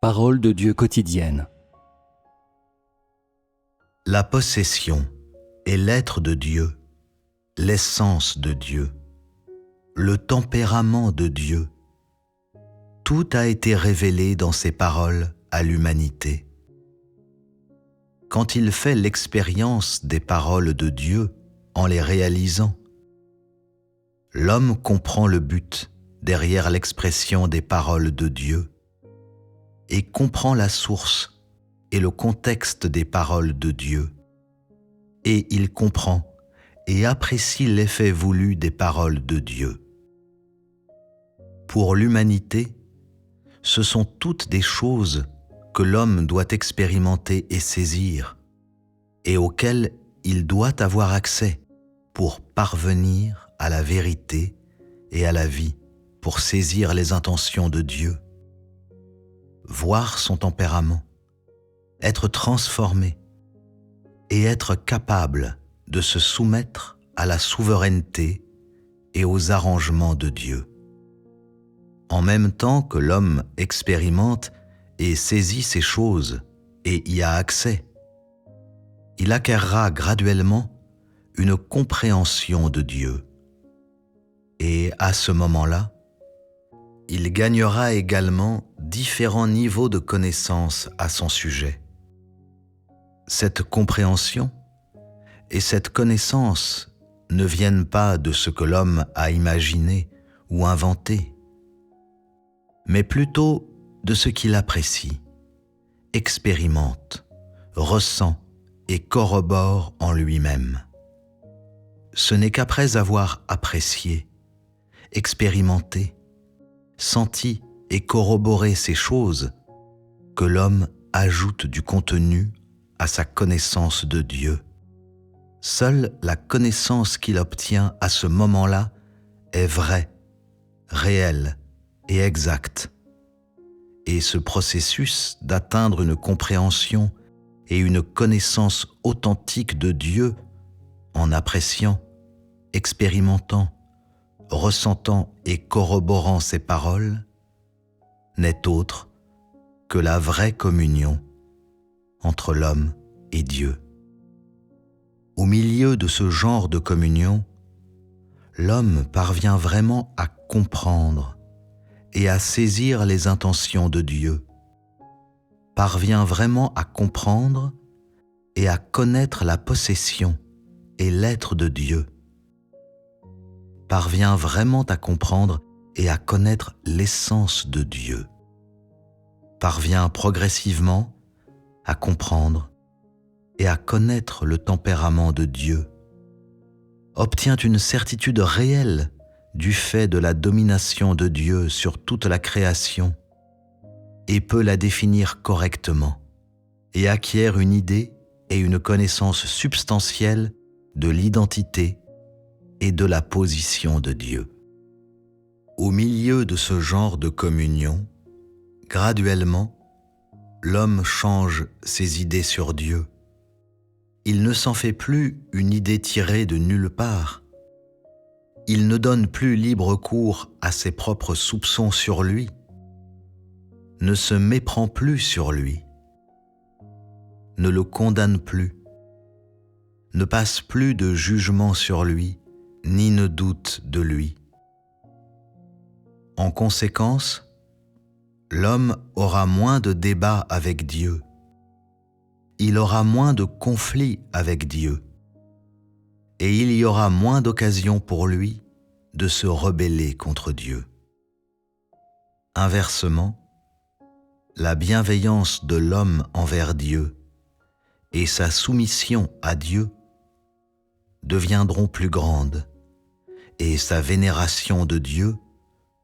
Parole de Dieu quotidienne. La possession est l'être de Dieu, l'essence de Dieu, le tempérament de Dieu. Tout a été révélé dans ses paroles à l'humanité. Quand il fait l'expérience des paroles de Dieu en les réalisant, l'homme comprend le but derrière l'expression des paroles de Dieu et comprend la source et le contexte des paroles de Dieu. Et il comprend et apprécie l'effet voulu des paroles de Dieu. Pour l'humanité, ce sont toutes des choses que l'homme doit expérimenter et saisir, et auxquelles il doit avoir accès pour parvenir à la vérité et à la vie, pour saisir les intentions de Dieu, voir son tempérament, être transformé et être capable de se soumettre à la souveraineté et aux arrangements de Dieu. En même temps que l'homme expérimente et saisit ces choses et y a accès, il acquerra graduellement une compréhension de Dieu. Et à ce moment-là, il gagnera également différents niveaux de connaissance à son sujet. Cette compréhension et cette connaissance ne viennent pas de ce que l'homme a imaginé ou inventé, mais plutôt de ce qu'il apprécie, expérimente, ressent et corrobore en lui-même. Ce n'est qu'après avoir apprécié, expérimenté, senti et corroboré ces choses que l'homme ajoute du contenu à sa connaissance de Dieu. Seule la connaissance qu'il obtient à ce moment-là est vraie, réelle et exacte. Et ce processus d'atteindre une compréhension et une connaissance authentique de Dieu en appréciant, expérimentant, ressentant et corroborant ses paroles n'est autre que la vraie communion entre l'homme et Dieu. Au milieu de ce genre de communion, l'homme parvient vraiment à comprendre et à saisir les intentions de Dieu, parvient vraiment à comprendre et à connaître la possession et l'être de Dieu, parvient vraiment à comprendre et à connaître l'essence de Dieu, parvient progressivement à comprendre et à connaître le tempérament de Dieu, obtient une certitude réelle du fait de la domination de Dieu sur toute la création et peut la définir correctement et acquiert une idée et une connaissance substantielle de l'identité et de la position de Dieu. Au milieu de ce genre de communion, graduellement, l'homme change ses idées sur Dieu. Il ne s'en fait plus une idée tirée de nulle part. Il ne donne plus libre cours à ses propres soupçons sur lui, ne se méprend plus sur lui, ne le condamne plus, ne passe plus de jugement sur lui, ni ne doute de lui. En conséquence, l'homme aura moins de débats avec Dieu. Il aura moins de conflits avec Dieu. Et il y aura moins d'occasions pour lui de se rebeller contre Dieu. Inversement, la bienveillance de l'homme envers Dieu et sa soumission à Dieu deviendront plus grandes et sa vénération de Dieu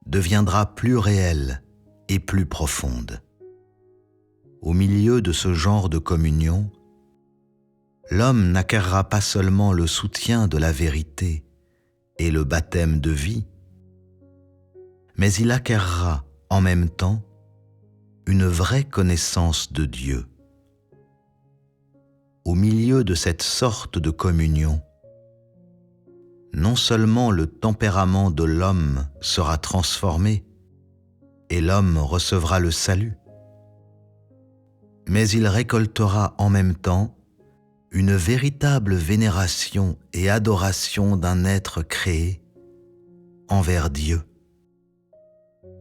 deviendra plus réelle et plus profonde. Au milieu de ce genre de communion, l'homme n'acquerra pas seulement le soutien de la vérité et le baptême de vie, mais il acquerra en même temps une vraie connaissance de Dieu. Au milieu de cette sorte de communion, non seulement le tempérament de l'homme sera transformé et l'homme recevra le salut, mais il récoltera en même temps une véritable vénération et adoration d'un être créé envers Dieu.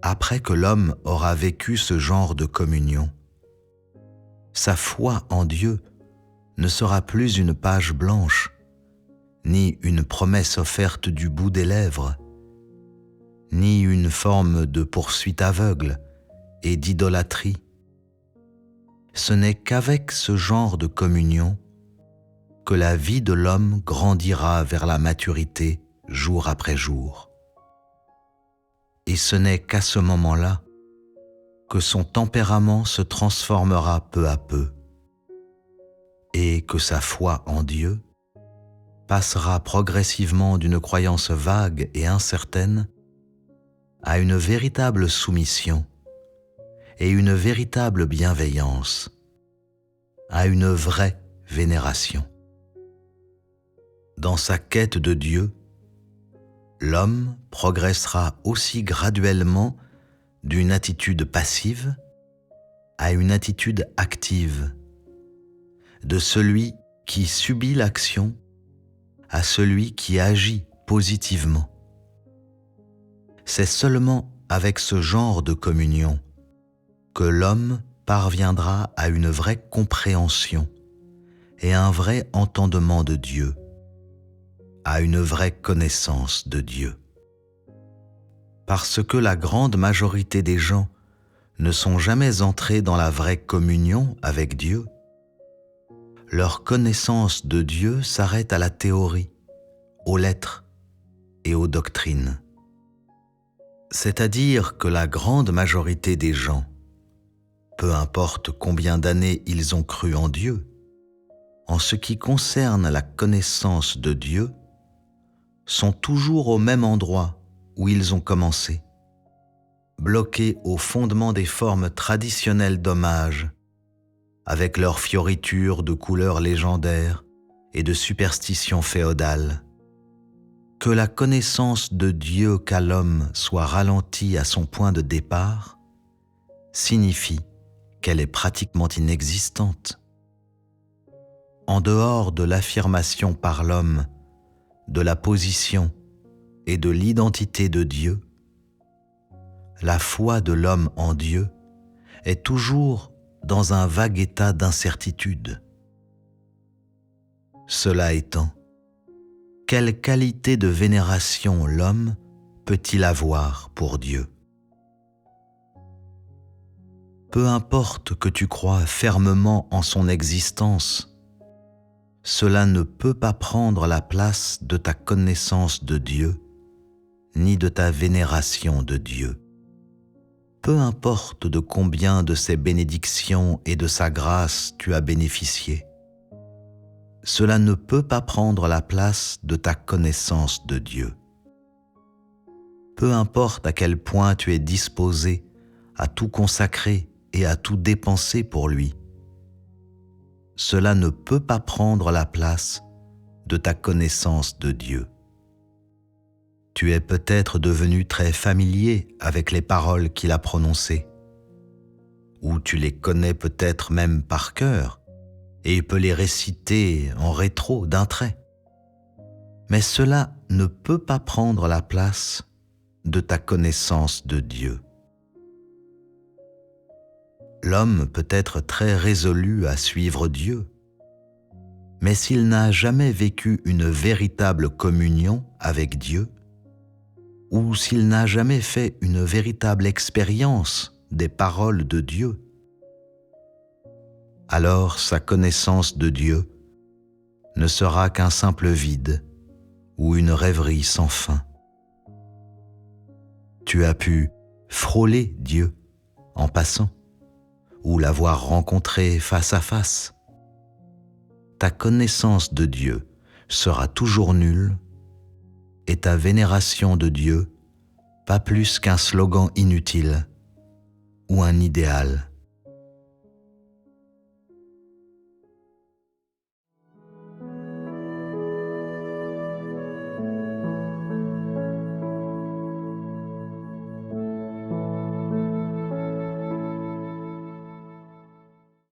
Après que l'homme aura vécu ce genre de communion, sa foi en Dieu ne sera plus une page blanche, ni une promesse offerte du bout des lèvres, ni une forme de poursuite aveugle et d'idolâtrie. Ce n'est qu'avec ce genre de communion que la vie de l'homme grandira vers la maturité jour après jour. Et ce n'est qu'à ce moment-là que son tempérament se transformera peu à peu et que sa foi en Dieu passera progressivement d'une croyance vague et incertaine à une véritable soumission et une véritable bienveillance, à une vraie vénération. Dans sa quête de Dieu, l'homme progressera aussi graduellement d'une attitude passive à une attitude active, de celui qui subit l'action à celui qui agit positivement. C'est seulement avec ce genre de communion que l'homme parviendra à une vraie compréhension et un vrai entendement de Dieu, à une vraie connaissance de Dieu. Parce que la grande majorité des gens ne sont jamais entrés dans la vraie communion avec Dieu, leur connaissance de Dieu s'arrête à la théorie, aux lettres et aux doctrines. C'est-à-dire que la grande majorité des gens, peu importe combien d'années ils ont cru en Dieu, en ce qui concerne la connaissance de Dieu, sont toujours au même endroit où ils ont commencé, bloqués au fondement des formes traditionnelles d'hommage, avec leurs fioritures de couleurs légendaires et de superstitions féodales. Que la connaissance de Dieu qu'a l'homme soit ralentie à son point de départ signifie qu'elle est pratiquement inexistante. En dehors de l'affirmation par l'homme de la position et de l'identité de Dieu, la foi de l'homme en Dieu est toujours dans un vague état d'incertitude. Cela étant, quelle qualité de vénération l'homme peut-il avoir pour Dieu? Peu importe que tu crois fermement en son existence, cela ne peut pas prendre la place de ta connaissance de Dieu, ni de ta vénération de Dieu. Peu importe de combien de ses bénédictions et de sa grâce tu as bénéficié, cela ne peut pas prendre la place de ta connaissance de Dieu. Peu importe à quel point tu es disposé à tout consacrer et à tout dépenser pour lui, cela ne peut pas prendre la place de ta connaissance de Dieu. Tu es peut-être devenu très familier avec les paroles qu'il a prononcées, ou tu les connais peut-être même par cœur et peux les réciter en rétro d'un trait. Mais cela ne peut pas prendre la place de ta connaissance de Dieu. L'homme peut être très résolu à suivre Dieu, mais s'il n'a jamais vécu une véritable communion avec Dieu, ou s'il n'a jamais fait une véritable expérience des paroles de Dieu, alors sa connaissance de Dieu ne sera qu'un simple vide ou une rêverie sans fin. Tu as pu frôler Dieu en passant, ou l'avoir rencontré face à face. Ta connaissance de Dieu sera toujours nulle et ta vénération de Dieu pas plus qu'un slogan inutile ou un idéal